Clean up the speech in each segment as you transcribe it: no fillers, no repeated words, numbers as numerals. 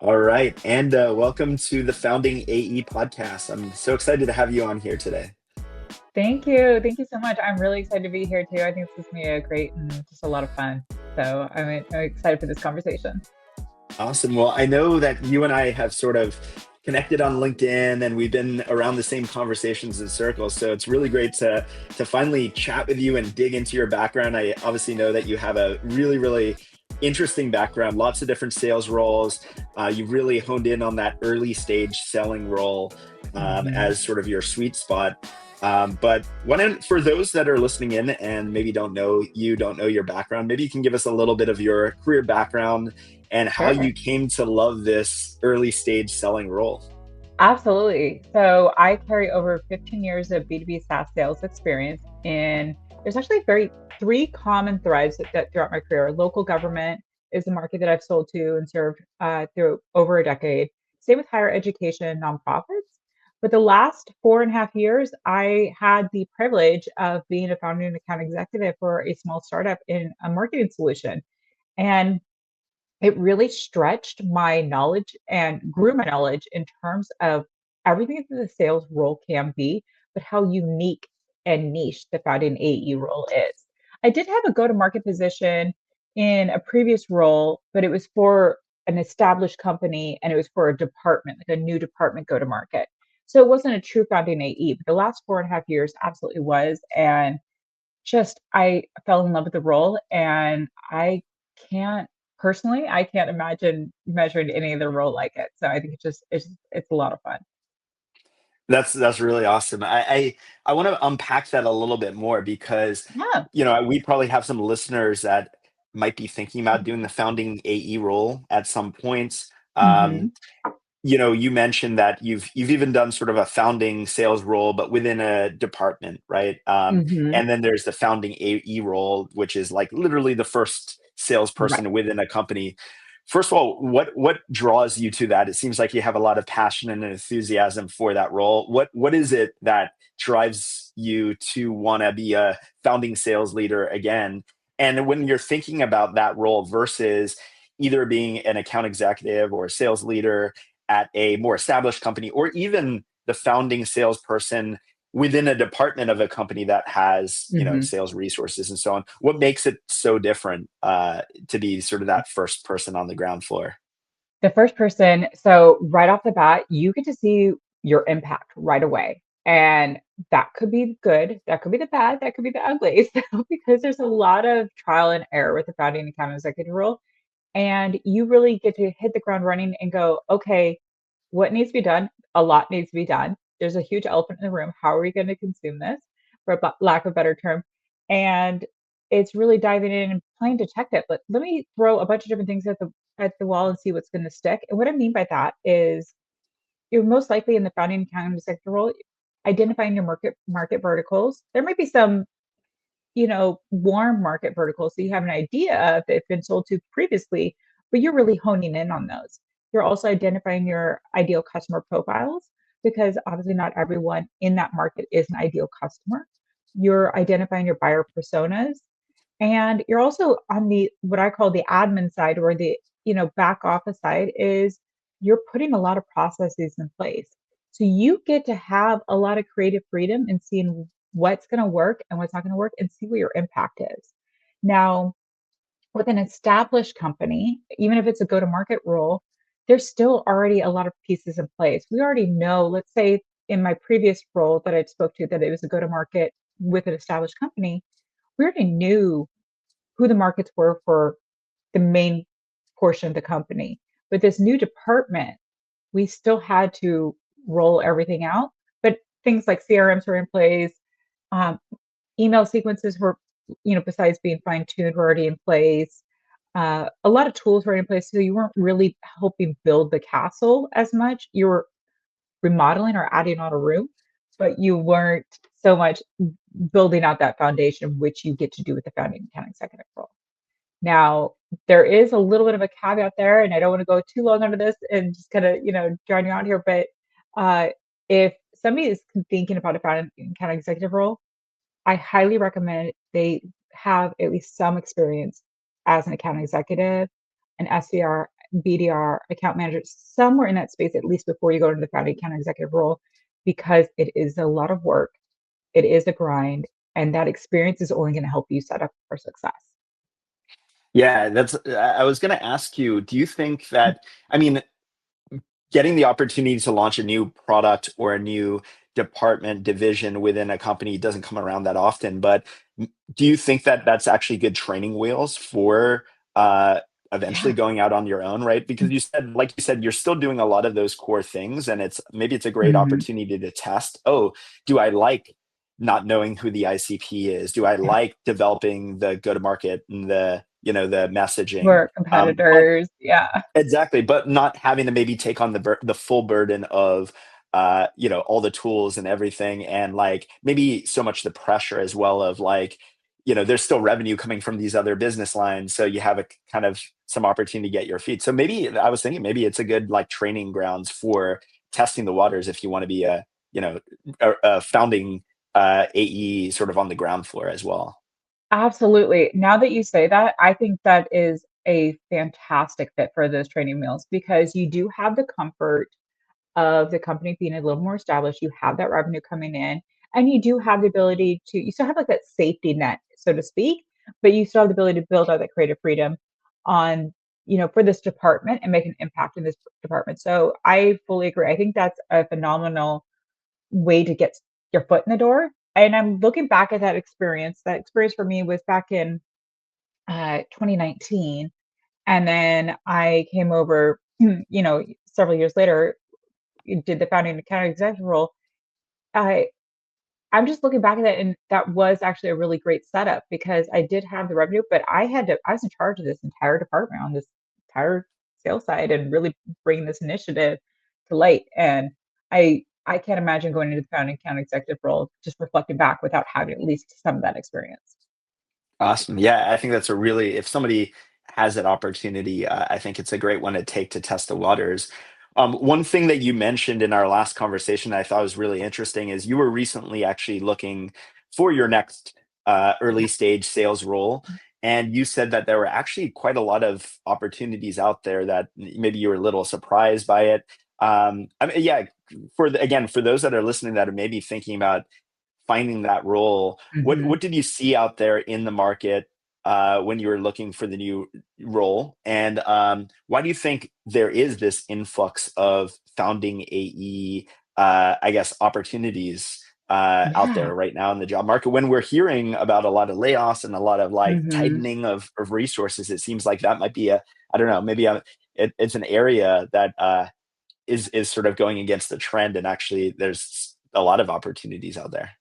All right. And welcome to the Founding AE podcast. I'm so excited to have you on here today. Thank you. Thank you so much. I'm really excited to be here too. I think this is going to be a great and just a lot of fun. So I'm excited for this conversation. Awesome. Well, I know that you and I have sort of connected on LinkedIn and we've been around the same conversations and circles. So it's really great to finally chat with you and dig into your background. I obviously know that you have a really interesting background, lots of different sales roles. You've really honed in on that early stage selling role hmm as sort of your sweet spot. But for those that are listening in and maybe don't know your background, maybe you can give us a little bit of your career background and how Sure. you came to love this early stage selling role. Absolutely. So I carry over 15 years of B2B SaaS sales experience, and there's actually very three common threads that throughout my career. Local government is the market that I've sold to and served through over a decade. Same with higher education and nonprofits. But the last 4.5 years, I had the privilege of being a founding account executive for a small startup in a marketing solution. And it really stretched my knowledge and grew my knowledge in terms of everything that the sales role can be, but how unique and niche the founding AE role is. I did have a go-to-market position in a previous role, but it was for an established company and it was for a department, like a new department go-to-market. So it wasn't a true founding AE, but the last 4.5 years absolutely was. And just I fell in love with the role, and can't I can't imagine measuring any other role like it. So I think it's a lot of fun. That's really awesome. I want to unpack that a little bit more because Yeah. we probably have some listeners that might be thinking about doing the founding AE role at some points. hmm You mentioned that you've even done sort of a founding sales role, but within a department, right? hmm And then there's the founding AE role, which is like literally the first Right. salesperson within a company. First of all, what draws you to that? It seems like you have a lot of passion and enthusiasm for that role. What is it that drives you to want to be a founding sales leader again? And when you're thinking about that role versus either being an account executive or a sales leader at a more established company, or even the founding salesperson within a department of a company that has hmm sales resources and so on, what makes it so different to be sort of that first person on the ground floor? The first person, so right off the bat, you get to see your impact right away. And that could be good, that could be the bad, that could be the ugly. So because there's a lot of trial and error with the founding account executive role, and you really get to hit the ground running and go, okay, what needs to be done? A lot needs to be done. There's a huge elephant in the room. How are we going to consume this, for lack of a better term? And it's really diving in and playing detective. But let me throw a bunch of different things at the wall and see what's going to stick. And what I mean by that is you're most likely in the founding account executive role, identifying your market verticals. There might be some warm market verticals so you have an idea if they've been sold to previously, but you're really honing in on those. You're also identifying your ideal customer profiles because obviously not everyone in that market is an ideal customer. You're identifying your buyer personas, and you're also on the what I call the admin side, or the back office side, is you're putting a lot of processes in place. So you get to have a lot of creative freedom in seeing what's going to work and what's not going to work and see what your impact is. Now, with an established company, even if it's a go to market role, there's still already a lot of pieces in place. We already know, let's say in my previous role that I spoke to, that it was a go to market with an established company, we already knew who the markets were for the main portion of the company. But this new department, we still had to roll everything out. But things like CRMs were in place, um, email sequences were, besides being fine tuned, were already in place. A lot of tools were in place, so you weren't really helping build the castle as much. You were remodeling or adding on a room, but you weren't so much building out that foundation, which you get to do with the founding account executive role. Now, there is a little bit of a caveat there, and I don't want to go too long into this and just kind of, drown you out here. But uh, if somebody is thinking about a founding account executive role, I highly recommend they have at least some experience as an account executive, an SDR, BDR, account manager, somewhere in that space, at least before you go into the founding account executive role, because it is a lot of work. It is a grind, and that experience is only going to help you set up for success. Yeah, that's I was going to ask you, do you think that, I mean, getting the opportunity to launch a new product or a new department division within a company doesn't come around that often, but do you think that that's actually good training wheels for uh eventually Yeah. going out on your own, right? Because you said, like you said, you're still doing a lot of those core things, and it's a great Hmm. opportunity to test, oh, do I like not knowing who the ICP is? Do I Yeah. like developing the go to market and the, the messaging? We're But competitors. Yeah. exactly, but not having to maybe take on the full burden of, all the tools and everything, and, like, maybe so much the pressure as well of, like, there's still revenue coming from these other business lines, so you have a kind of some opportunity to get your feet. So maybe I was thinking maybe it's a good, like, training grounds for testing the waters if you wanna be a founding, AE sort of on the ground floor as well. Absolutely. Now that you say that, I think that is a fantastic fit for those training meals because you do have the comfort of the company being a little more established. You have that revenue coming in, and you do have the ability to, you still have like that safety net, so to speak, but you still have the ability to build out that creative freedom on, for this department and make an impact in this department. So I fully agree. I think that's a phenomenal way to get your foot in the door. And I'm looking back at that experience. That experience for me was back in 2019. And then I came over, several years later, did the founding account executive role. I I'm just looking back at that, and that was actually a really great setup because I did have the revenue, but I was in charge of this entire department on this entire sales side and really bringing this initiative to light. And I can't imagine going into the founding account executive role, just reflecting back without having at least some of that experience. Awesome. Yeah, I think that's a really, if somebody has that opportunity, I think it's a great one to take to test the waters. One thing that you mentioned in our last conversation that I thought was really interesting is you were recently actually looking for your next early Yeah. stage sales role. And you said that there were actually quite a lot of opportunities out there that maybe you were a little surprised by it. I mean, yeah, again, for those that are listening that are maybe thinking about finding that role, what Mhm. did you see out there in the market when you were looking for the new role? And why do you think there is this influx of founding AE, I guess, opportunities out Yeah. there right now in the job market? When we're hearing about a lot of layoffs and a lot of, like, Mhm. tightening of resources, it seems like that might be I don't know, maybe it's an area that is sort of going against the trend, and actually there's a lot of opportunities out there.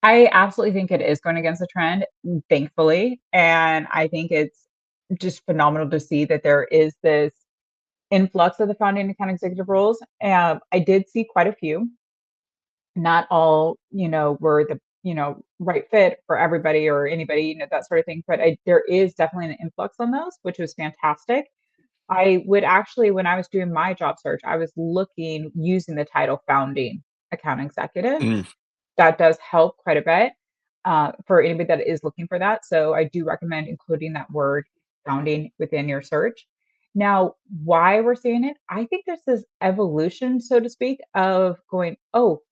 I absolutely think it is going against the trend, thankfully, and I think it's just phenomenal to see that there is this influx of the founding account executive roles. I did see quite a few. Not all, were the, right fit for everybody or anybody, that sort of thing. But there is definitely an influx on those, which was fantastic. I would actually, when I was doing my job search, I was looking using the title founding account executive. Mm. That does help quite a bit for anybody that is looking for that. So I do recommend including that word founding within your search. Now, why we're seeing it, I think there's this evolution, so to speak, of going, oh,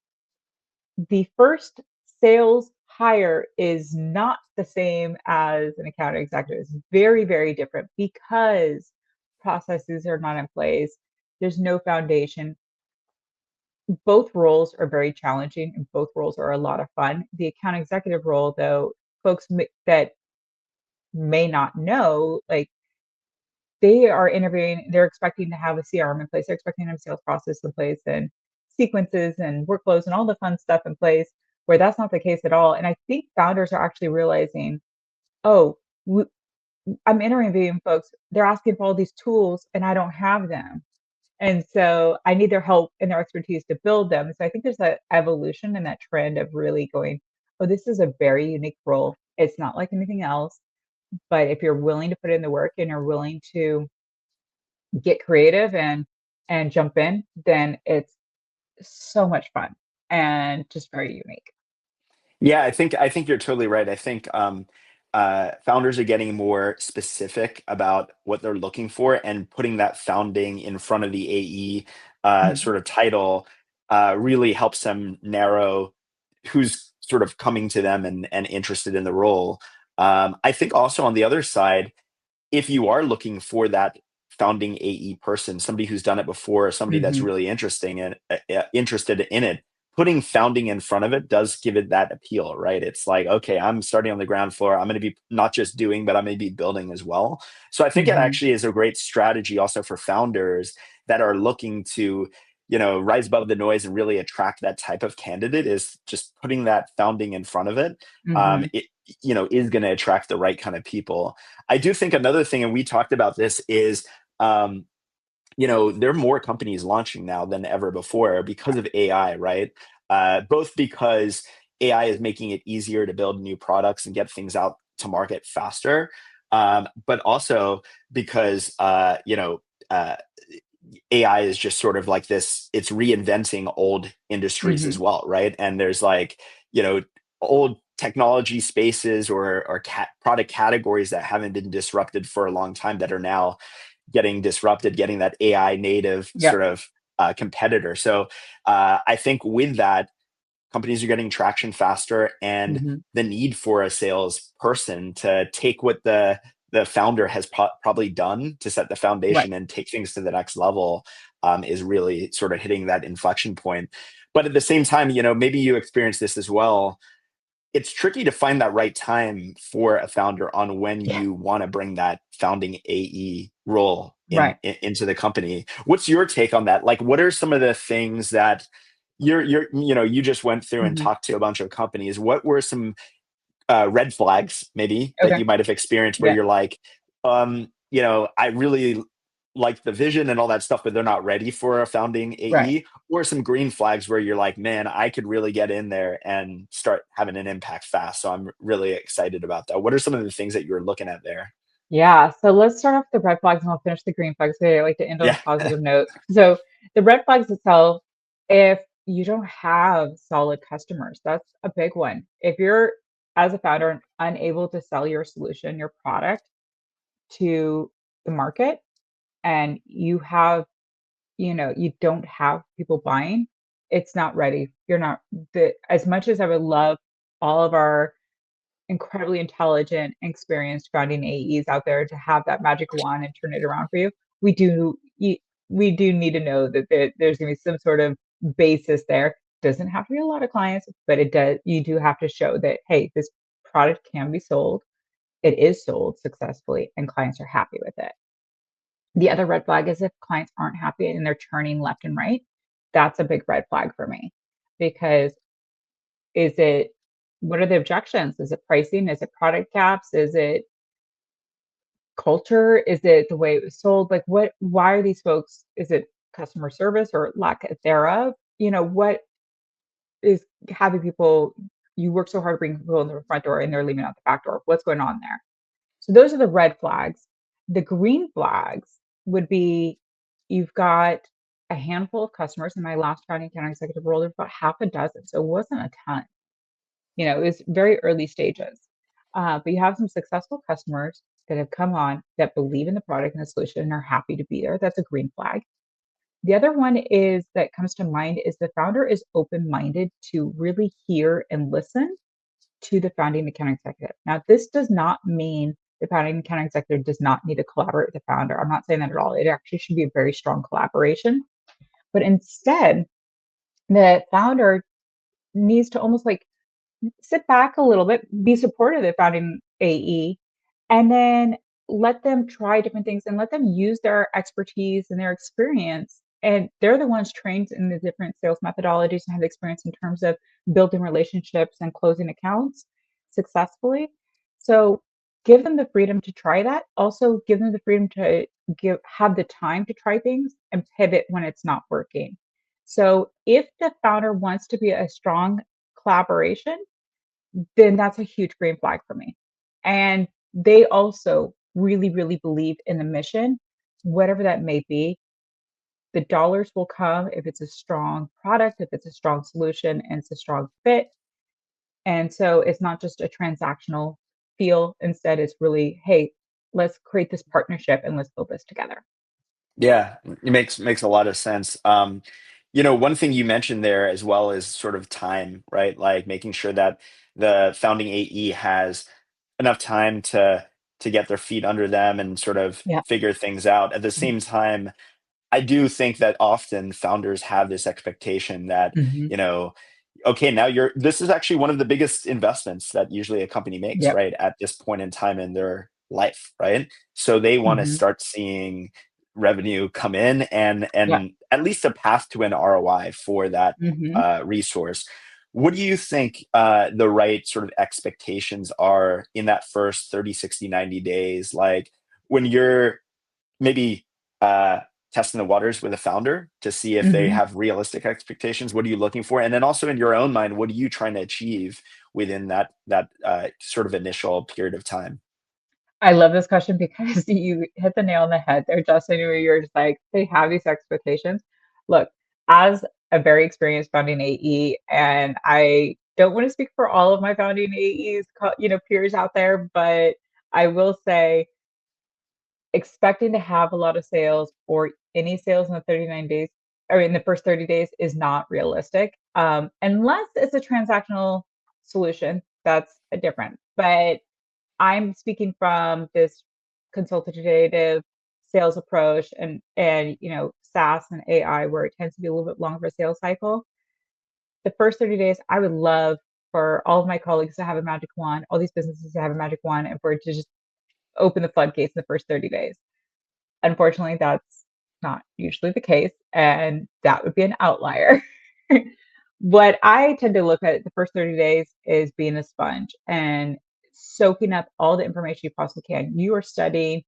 the first sales hire is not the same as an account executive. It's very, very different because processes are not in place. There's no foundation. Both roles are very challenging and both roles are a lot of fun. The account executive role, though, folks that may not know, like they are interviewing, they're expecting to have a CRM in place, they're expecting to have a sales process in place and sequences and workflows and all the fun stuff in place, where that's not the case at all. And I think founders are actually realizing, oh, I'm interviewing folks, they're asking for all these tools and I don't have them. And so I need their help and their expertise to build them. So I think there's that evolution and that trend of really going, oh, this is a very unique role. It's not like anything else. But if you're willing to put in the work and you're willing to get creative and jump in, then it's so much fun and just very unique. Yeah, I think you're totally right. I think founders are getting more specific about what they're looking for, and putting that founding in front of the AE Mhm. sort of title really helps them narrow who's sort of coming to them and interested in the role. I think also on the other side, if you are looking for that founding AE person, somebody who's done it before, somebody that's Mhm. really interested in it, putting founding in front of it does give it that appeal, right? It's like, okay, I'm starting on the ground floor. I'm going to be not just doing, but I'm going to be building as well. So I think it Mhm. actually is a great strategy also for founders that are looking to, rise above the noise and really attract that type of candidate, is just putting that founding in front of it. Mhm. It, is going to attract the right kind of people. I do think another thing, and we talked about this, is um, there are more companies launching now than ever before because of AI, right? Both because AI is making it easier to build new products and get things out to market faster, but also because AI is just sort of like this. It's reinventing old industries as Mhm. well, right? And there's like old technology spaces or product categories that haven't been disrupted for a long time that are now getting disrupted, getting that AI native Yep. sort of competitor. So I think with that, companies are getting traction faster, and Mhm. the need for a salesperson to take what the founder has probably done to set the Right. foundation and take things to the next level is really sort of hitting that inflection point. But at the same time, maybe you experience this as well. It's tricky to find that right time for a founder on when Yeah. you want to bring that founding AE role Right. into the company. What's your take on that? Like, what are some of the things that you just went through and Mhm. talked to a bunch of companies? What were some red flags maybe that Okay. you might have experienced where Yeah. you're like, I really like the vision and all that stuff, but they're not ready for a founding Right. AE? Or some green flags where you're like, man, I could really get in there and start having an impact fast. So I'm really excited about that. What are some of the things that you're looking at there? Yeah, so let's start off with the red flags and I'll finish the green flags. I like to end on a Yeah. positive note. So the red flags itself, if you don't have solid customers, that's a big one. If you're as a founder unable to sell your solution, your product to the market and you don't have people buying, it's not ready. You're not the as much as I would love all of our incredibly intelligent, experienced founding AEs out there to have that magic wand and turn it around for you. We do we do need to know that there's going to be some sort of basis there. Doesn't have to be a lot of clients, but it does. You do have to show that hey, this product can be sold. It is sold successfully, and clients are happy with it. The other red flag is if clients aren't happy and they're churning left and right. That's a big red flag for me because is it what are the objections? Is it pricing? Is it product gaps? Is it culture? Is it the way it was sold? Like what why are these folks is it customer service or lack thereof? What is having people you work so hard to bring people in the front door and they're leaving out the back door. What's going on there? So those are the red flags. The green flags would be you've got a handful of customers. In my last founding account executive role, there's about half a dozen. So it wasn't a ton. It was very early stages. But you have some successful customers that have come on that believe in the product and the solution and are happy to be there. That's a green flag. The other one is that comes to mind is the founder is open-minded to really hear and listen to the founding account executive. Now, this does not mean the founding account executive does not need to collaborate with the founder. I'm not saying that at all. It actually should be a very strong collaboration. But instead, the founder needs to almost like sit back a little bit, be supportive of the founding AE, and then let them try different things and let them use their expertise and their experience. And they're the ones trained in the different sales methodologies and have experience in terms of building relationships and closing accounts successfully. So give them the freedom to try that. Also give them the freedom to have the time to try things and pivot when it's not working. So if the founder wants to be a strong collaboration, then that's a huge green flag for me. And they also really, really believe in the mission, whatever that may be. The dollars will come if it's a strong product, if it's a strong solution, and it's a strong fit. And so it's not just a transactional. feel. Instead, it's really, hey, let's create this partnership and let's build this together. Yeah, it makes a lot of sense. One thing you mentioned there as well is sort of time, right? Like making sure that the founding AE has enough time to get their feet under them and sort of Yeah. figure things out. At the same time, I do think that often founders have this expectation that, Mm-hmm. you know, okay, now this is actually one of the biggest investments that usually a company makes, Yep. right? At this point in time in their life, right? So they want to Mm-hmm. start seeing revenue come in and Yep. at least a path to an ROI for that Mm-hmm. resource. What do you think the right sort of expectations are in that first 30, 60, 90 days? Like when you're maybe testing the waters with a founder to see if they Mm-hmm. have realistic expectations. What are you looking for? And then also in your own mind, what are you trying to achieve within that sort of initial period of time? I love this question because you hit the nail on the head there, Justin, where you're just like, they have these expectations. Look, as a very experienced founding AE, and I don't want to speak for all of my founding AEs, peers out there, but I will say expecting to have a lot of sales or any sales in the 39 days or in the first 30 days is not realistic. Unless it's a transactional solution, that's a different. But I'm speaking from this consultative sales approach and SaaS and AI where it tends to be a little bit longer of a sales cycle. The first 30 days, I would love for all of my colleagues to have a magic wand, all these businesses to have a magic wand, and for it to just open the floodgates in the first 30 days. Unfortunately, that's not usually the case, and that would be an outlier. What I tend to look at the first 30 days is being a sponge and soaking up all the information you possibly can. You are studying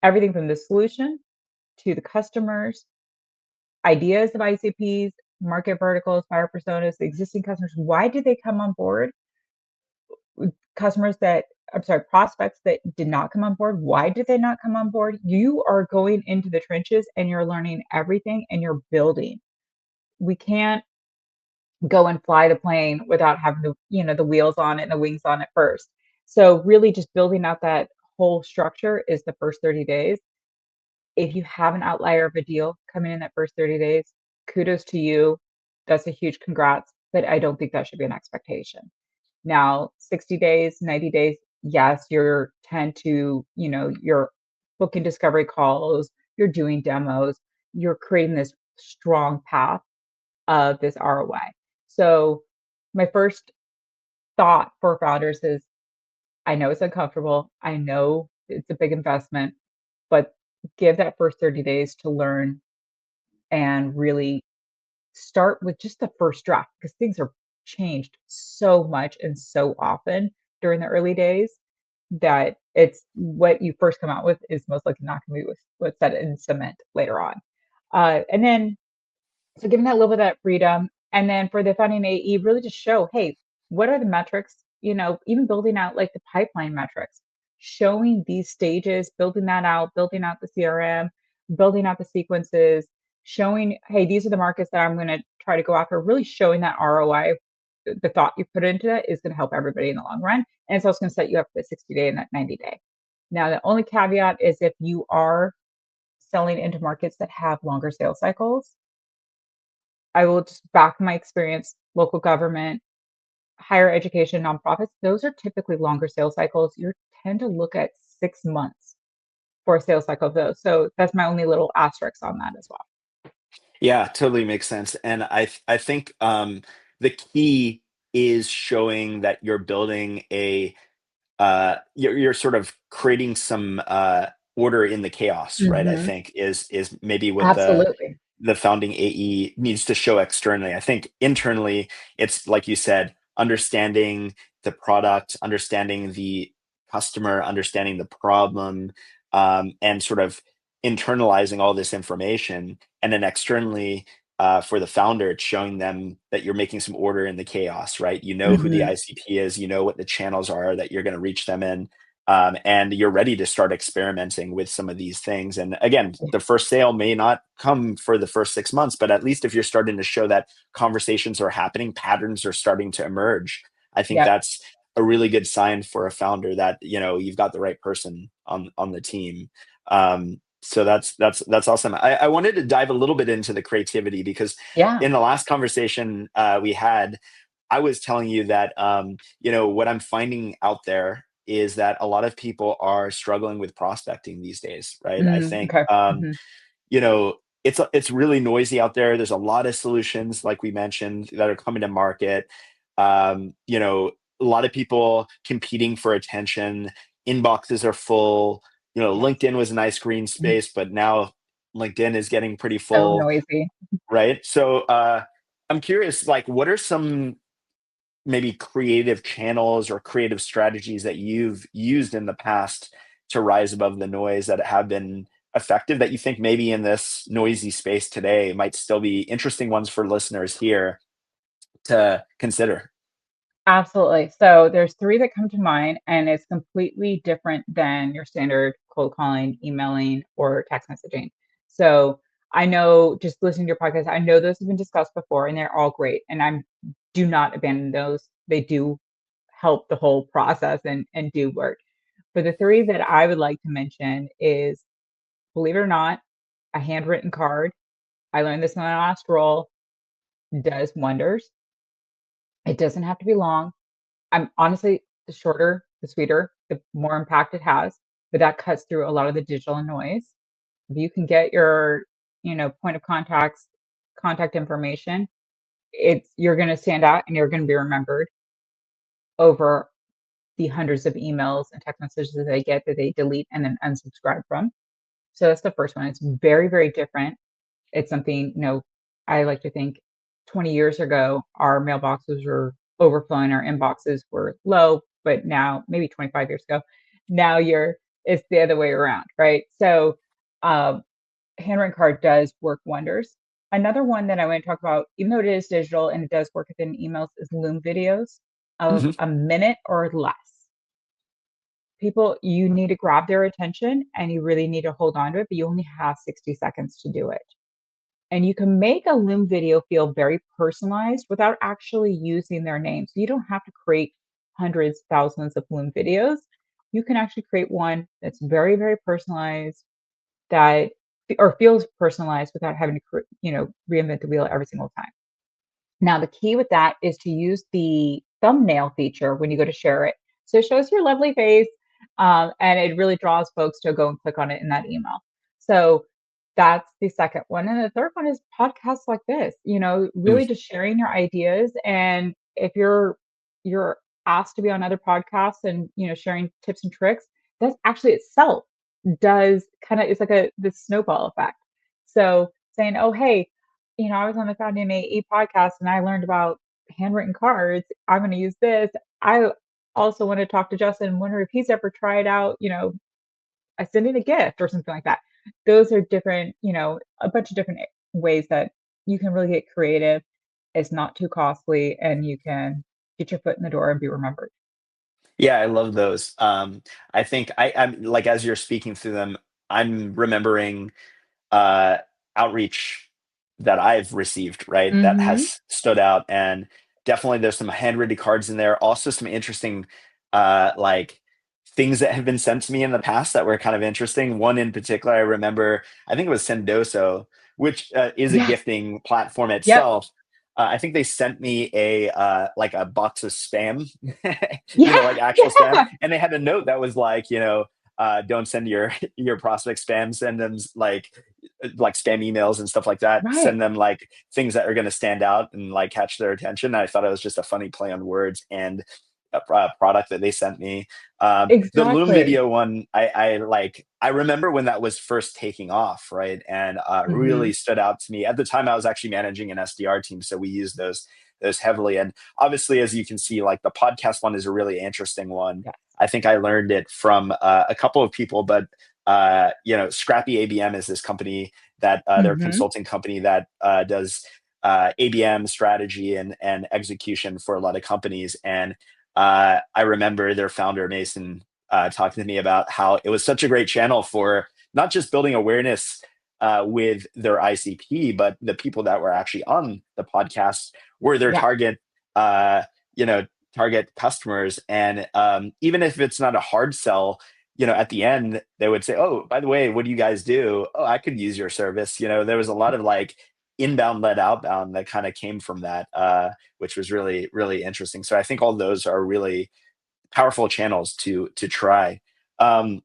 everything from the solution to the customers, ideas of ICPs, market verticals, buyer personas, the existing customers. Why did they come on board? Customers that, I'm sorry, prospects that did not come on board. Why did they not come on board? You are going into the trenches and you're learning everything and you're building. We can't go and fly the plane without having the wheels on it and the wings on it first. So really just building out that whole structure is the first 30 days. If you have an outlier of a deal coming in that first 30 days, kudos to you. That's a huge congrats, but I don't think that should be an expectation. Now, 60 days, 90 days, yes, you're tend to, you're booking discovery calls, you're doing demos, you're creating this strong path of this ROI. So my first thought for founders is I know it's uncomfortable. I know it's a big investment, but give that first 30 days to learn and really start with just the first draft because things are changed so much and so often during the early days that it's what you first come out with is most likely not going to be what's set in cement later on. And then so giving that little bit of that freedom, and then for the founding AE, really just show, hey, what are the metrics? Even building out like the pipeline metrics, showing these stages, building that out, building out the CRM, building out the sequences, showing, hey, these are the markets that I'm going to try to go after. Really showing that ROI, the thought you put into it is going to help everybody in the long run, and it's also going to set you up for the 60-day and that 90-day. Now, the only caveat is if you are selling into markets that have longer sales cycles, I will just back my experience, local government, higher education, nonprofits, those are typically longer sales cycles. You tend to look at 6 months for a sales cycle of those. So that's my only little asterisk on that as well. Yeah, totally makes sense. And I think the key is showing that you're building you're sort of creating some order in the chaos, right? I Hmm. think is maybe what Absolutely. the founding AE needs to show externally. I think internally, it's like you said, understanding the product, understanding the customer, understanding the problem, and sort of internalizing all this information. And then externally, for the founder, it's showing them that you're making some order in the chaos, right? You know who the Hmm. ICP is, you know what the channels are that you're going to reach them in, and you're ready to start experimenting with some of these things. And again, the first sale may not come for the first 6 months, but at least if you're starting to show that conversations are happening, patterns are starting to emerge, I think Yep. a really good sign for a founder that, you've got the right person on the team. So that's awesome. I wanted to dive a little bit into the creativity, because Yeah. in the last conversation we had, I was telling you that, what I'm finding out there is that a lot of people are struggling with prospecting these days, right? I think, Okay. Hmm. it's really noisy out there. There's a lot of solutions, like we mentioned, that are coming to market. A lot of people competing for attention. Inboxes are full. Yes. LinkedIn was a nice green Mhm. space, but now LinkedIn is getting pretty So full, noisy. right? So I'm curious, like, what are some maybe creative channels or creative strategies that you've used in the past to rise above the noise that have been effective, that you think maybe in this noisy space today might still be interesting ones for listeners here to consider? Absolutely. So there's three that come to mind, and it's completely different than your standard cold calling, emailing, or text messaging. So I know, just listening to your podcast, I know those have been discussed before, and they're all great. And I do not abandon those. They do help the whole process and do work. But the three that I would like to mention is, believe it or not, a handwritten card. I learned this in my last role, does wonders. It doesn't have to be long. I'm honestly, the shorter, the sweeter, the more impact it has, but that cuts through a lot of the digital noise. If you can get your, point of contact information, you're going to stand out and you're going to be remembered over the hundreds of emails and text messages that they get that they delete and then unsubscribe from. So that's the first one. It's very, very different. It's something, I like to think 20 years ago, our mailboxes were overflowing, our inboxes were low, but now, maybe 25 years ago, now it's the other way around, right? So, um, handwritten card does work wonders. Another one that I want to talk about, even though it is digital and it does work within emails, is Loom videos of Hmm. a minute or less. People, you need to grab their attention and you really need to hold on to it, but you only have 60 seconds to do it. And you can make a Loom video feel very personalized without actually using their name. So you don't have to create hundreds, thousands of Loom videos. You can actually create one that's very, very personalized, that or feels personalized without having to, reinvent the wheel every single time. Now, the key with that is to use the thumbnail feature when you go to share it. So it shows your lovely face, and it really draws folks to go and click on it in that email. So that's the second one. And the third one is podcasts like this, really just sharing your ideas. And if you're asked to be on other podcasts and sharing tips and tricks, that's actually itself does kind of, it's like the snowball effect. So saying, oh hey, I was on the Founding AE podcast and I learned about handwritten cards. I'm going to use this. I also want to talk to Justin and wonder if he's ever tried out, sending a gift or something like that. Those are different, a bunch of different ways that you can really get creative. It's not too costly and you can get your foot in the door and be remembered. Yeah, I love those. I think I'm like, as you're speaking through them, I'm remembering uh, outreach that I've received, right? That Hmm. has stood out, and definitely there's some handwritten cards in there. Also, some interesting, like, things that have been sent to me in the past that were kind of interesting. One in particular, I remember, I think it was Sendoso, which is a Yes. gifting platform Yep. itself. I think they sent me a like a box of spam, like Yeah. actual spam, and they had a note that was like, don't send your your prospect spam, send them like spam emails and stuff like that. Right. Send them like things that are going to stand out and like catch their attention. I thought it was just a funny play on words, and a product that they sent me. The Loom Exactly. video one, I remember when that was first taking off, right? And really Hmm. stood out to me. At the time, I was actually managing an SDR team, so we used those heavily. And obviously, as you can see, like the podcast one is a really interesting one. Yes. I think I learned it from a couple of people, but Scrappy ABM is this company that they're a Hmm. consulting company that does ABM strategy and execution for a lot of companies. And I remember their founder Mason talking to me about how it was such a great channel for not just building awareness with their ICP, but the people that were actually on the podcast were their Yeah. target, uh, you know, target customers. And even if it's not a hard sell, at the end they would say, "Oh, by the way, what do you guys do? Oh, I could use your service." There was a lot of like inbound led outbound that kind of came from that, which was really, really interesting. So I think all those are really powerful channels to try. Um,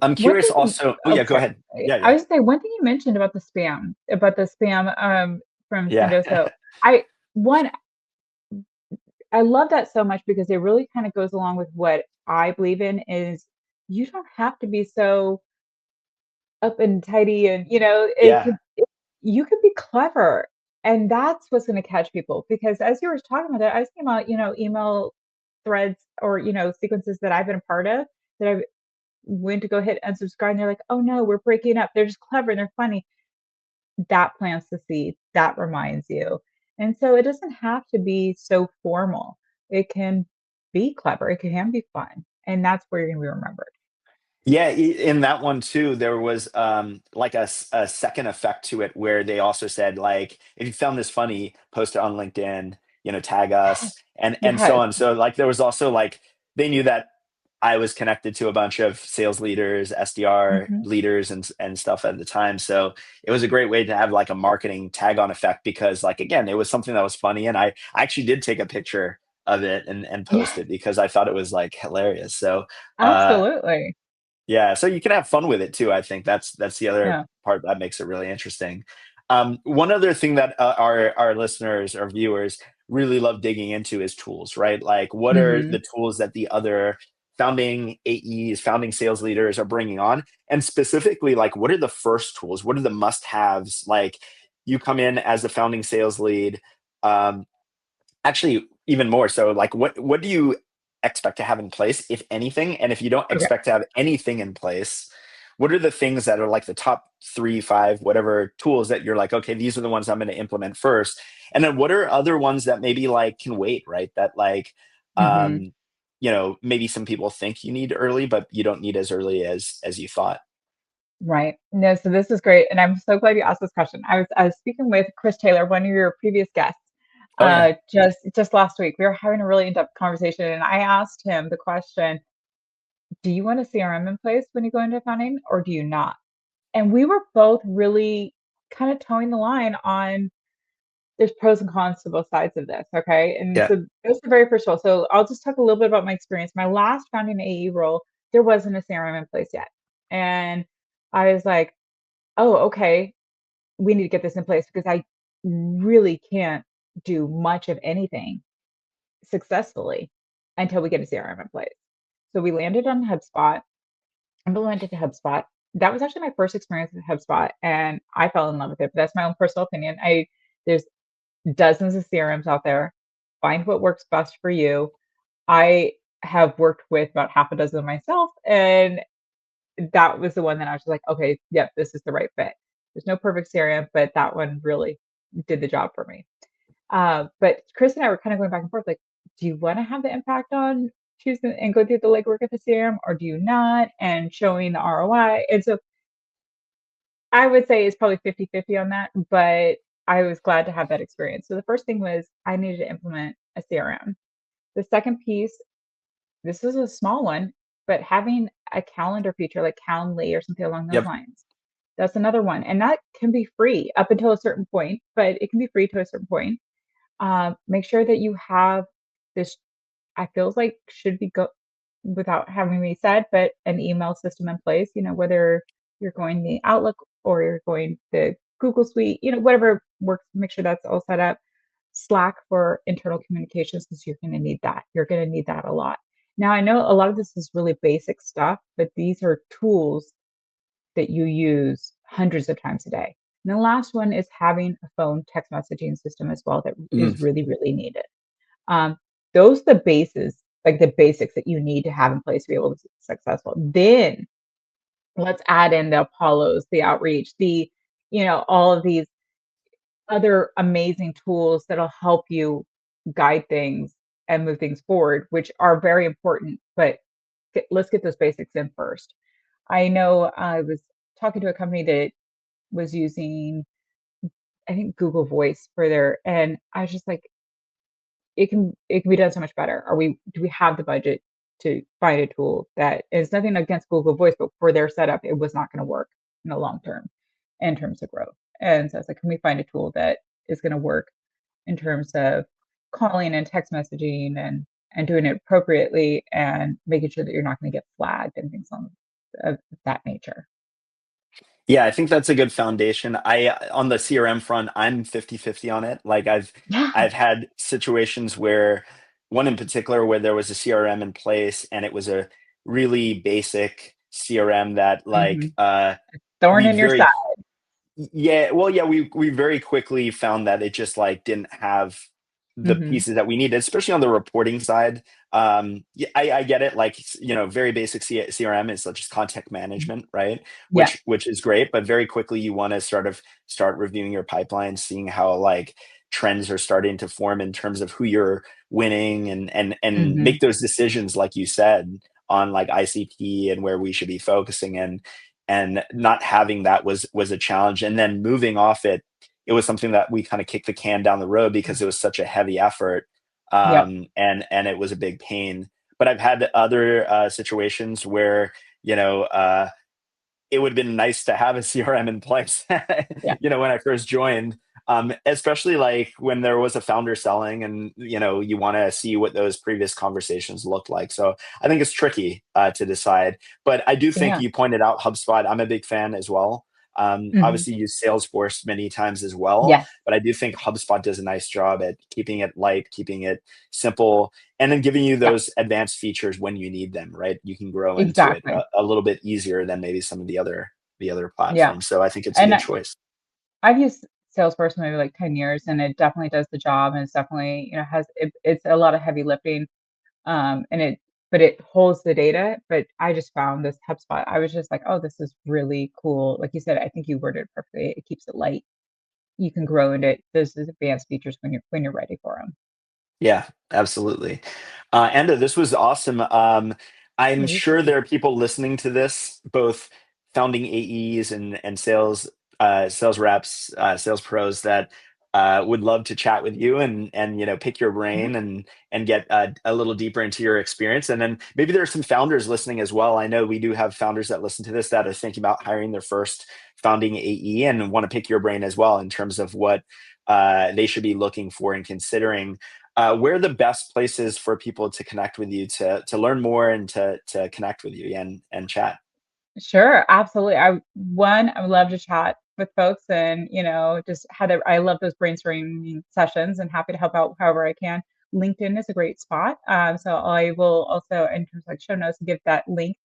I'm One curious thing, also. Oh oh, yeah, go sorry. ahead. Yeah, I yeah, was gonna say one thing you mentioned about the spam from yeah, Sendoso. I one I love that so much because it really kind of goes along with what I believe in is you don't have to be so up and tidy and yeah, you could be clever, and that's what's going to catch people because as you were talking about that I was thinking about email threads or sequences that I've been a part of that I went to go hit unsubscribe and they're like, oh no, we're breaking up, they're just clever and they're funny. That plants the seed, that reminds you. And so it doesn't have to be so formal. It can be clever, it can be fun, and that's where you're going to be remembered. yeah. In that one too, there was like a second effect to it where they also said like, if you found this funny, post it on LinkedIn, tag us, and so Yes. on. So like there was also like they knew that I was connected to a bunch of sales leaders, SDR Mhm. leaders, and stuff at the time. So it was a great way to have like a marketing tag on effect because, like, again, it was something that was funny, and I actually did take a picture of it and Yeah, post it because I thought it was like hilarious. So uh, absolutely. yeah, so you can have fun with it too. I think that's the other Yeah. part that makes it really interesting. One other thing that our listeners or viewers really love digging into is tools, right? Like, what are Mhm. the tools that the other founding AEs, founding sales leaders are bringing on, and specifically, like, what are the first tools? What are the must-haves? Like, you come in as a founding sales lead. Um, Actually, even more so, like what do you expect to have in place, if anything? And if you don't Okay. expect to have anything in place, what are the things that are like the top three, five, whatever tools that you're like, okay, these are the ones I'm going to implement first? And then what are other ones that maybe like can wait, right? That like, Mhm. um, maybe some people think you need early, but you don't need as early as you thought. Right. No, so this is great, and I'm so glad you asked this question. I was speaking with Chris Taylor, one of your previous guests, Oh yeah. just last week. We were having a really in-depth conversation, and I asked him the question, "Do you want a CRM in place when you go into founding, or do you not?" And we were both really kind of towing the line on there's pros and cons to both sides of this, okay? And Yeah. so that's the very first role. So I'll just talk a little bit about my experience. My last founding AE role, there wasn't a CRM in place yet. And I was like, oh, okay, we need to get this in place because I really can't do much of anything successfully until we get a CRM in place. So we landed on HubSpot, implemented HubSpot. That was actually my first experience with HubSpot, and I fell in love with it. But that's my own personal opinion. There's dozens of CRMs out there. Find what works best for you. I have worked with about half a dozen myself, and that was the one that I was just like, okay, yep, this is the right fit. There's no perfect CRM, but that one really did the job for me. But Chris and I were kind of going back and forth, like, do you want to have the impact on choosing and go through the legwork of the CRM, or do you not? And showing the ROI. And so I would say it's probably 50-50 on that, but I was glad to have that experience. So the first thing was I needed to implement a CRM. The second piece, this is a small one, but having a calendar feature like Calendly or something along those Yep. lines. That's another one. And that can be free up until a certain point, but it can be free to a certain point. Make sure that you have this, I feels like should be go without having me said, but an email system in place, whether you're going the Outlook or you're going the Google Suite, whatever works, make sure that's all set up. Slack for internal communications because you're going to need that. You're going to need that a lot. Now, I know a lot of this is really basic stuff, but these are tools that you use hundreds of times a day. And the last one is having a phone text messaging system as well that is Mhm. really, really needed. Um, those are the bases, like the basics that you need to have in place to be able to be successful. Then let's add in the Apollos, the outreach, all of these other amazing tools that'll help you guide things and move things forward, which are very important. But let's get those basics in first. I know I was talking to a company that was using, I think, Google Voice for their, and I was just like, it can be done so much better. Do we have the budget to find a tool that is nothing against Google Voice, but for their setup, it was not going to work in the long term in terms of growth. And so it's like, can we find a tool that is going to work in terms of calling and text messaging and doing it appropriately and making sure that you're not going to get flagged and things of that nature. Yeah, I think that's a good foundation. On the CRM front, I'm 50-50 on it. Like Yeah. I've had situations where one in particular where there was a CRM in place and it was a really basic CRM that Hmm. Thorn we in your very side. yeah, well, yeah, we very quickly found that it just like didn't have the Hmm. pieces that we needed, especially on the reporting side. Yeah, I get it. Like very basic CRM is just content management, right? Yeah. Which is great, but very quickly you want to start reviewing your pipeline, seeing how like trends are starting to form in terms of who you're winning, and Hmm. make those decisions, like you said, on like ICP and where we should be focusing, and not having that was a challenge, and then moving off it, it was something that we kind of kicked the can down the road because it was such a heavy effort, Yep. and it was a big pain. But I've had other situations where you know uh, it would have been nice to have a CRM in place, Yeah. when I first joined, especially like when there was a founder selling, and you want to see what those previous conversations looked like. So I think it's tricky to decide, but I do think Yeah. you pointed out HubSpot. I'm a big fan as well. Hmm. Obviously, use Salesforce many times as well, Yes. but I do think HubSpot does a nice job at keeping it light, keeping it simple, and then giving you Yeah. those advanced features when you need them, right? You can grow into it Exactly. a little bit easier than maybe some of the other Yeah. platforms. So I think it's a And good choice. I've used Salesforce maybe like 10 years, and it definitely does the job, and it's definitely, it's a lot of heavy lifting. And but it holds the data. But I just found this HubSpot. I was just like, oh, this is really cool. Like you said, I think you worded it perfectly. It keeps it light. You can grow into those advanced features when you're ready for them. Yeah, absolutely. Anda, this was awesome. I'm Yeah, you sure too. there are people listening to this, both founding AEs and sales reps, sales pros that would love to chat with you and pick your Yeah. brain and get a little deeper into your experience. And then maybe there are some founders listening as well. I know we do have founders that listen to this that are thinking about hiring their first founding AE and want to pick your brain as well in terms of what they should be looking for and considering. Where are the best places for people to connect with you, to learn more and to connect with you and chat? Sure, absolutely. I would love to chat with folks, and just I love those brainstorming sessions, and happy to help out however I can. LinkedIn is a great spot. So I will also, in terms of like show notes, give that link.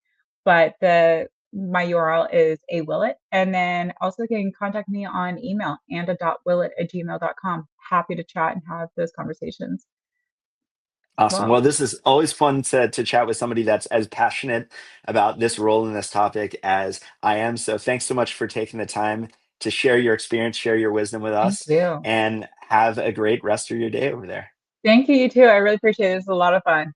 But the my URL is A Willett. And then also you can contact me on email, anda.willett@gmail.com. Happy to chat and have those conversations as Awesome. well. Well, this is always fun to chat with somebody that's as passionate about this role and this topic as I am. So thanks so much for taking the time to share your experience, share your wisdom with Thank us, you. and have a great rest of your day over there. Thank you, you too. I really appreciate it. It's a lot of fun.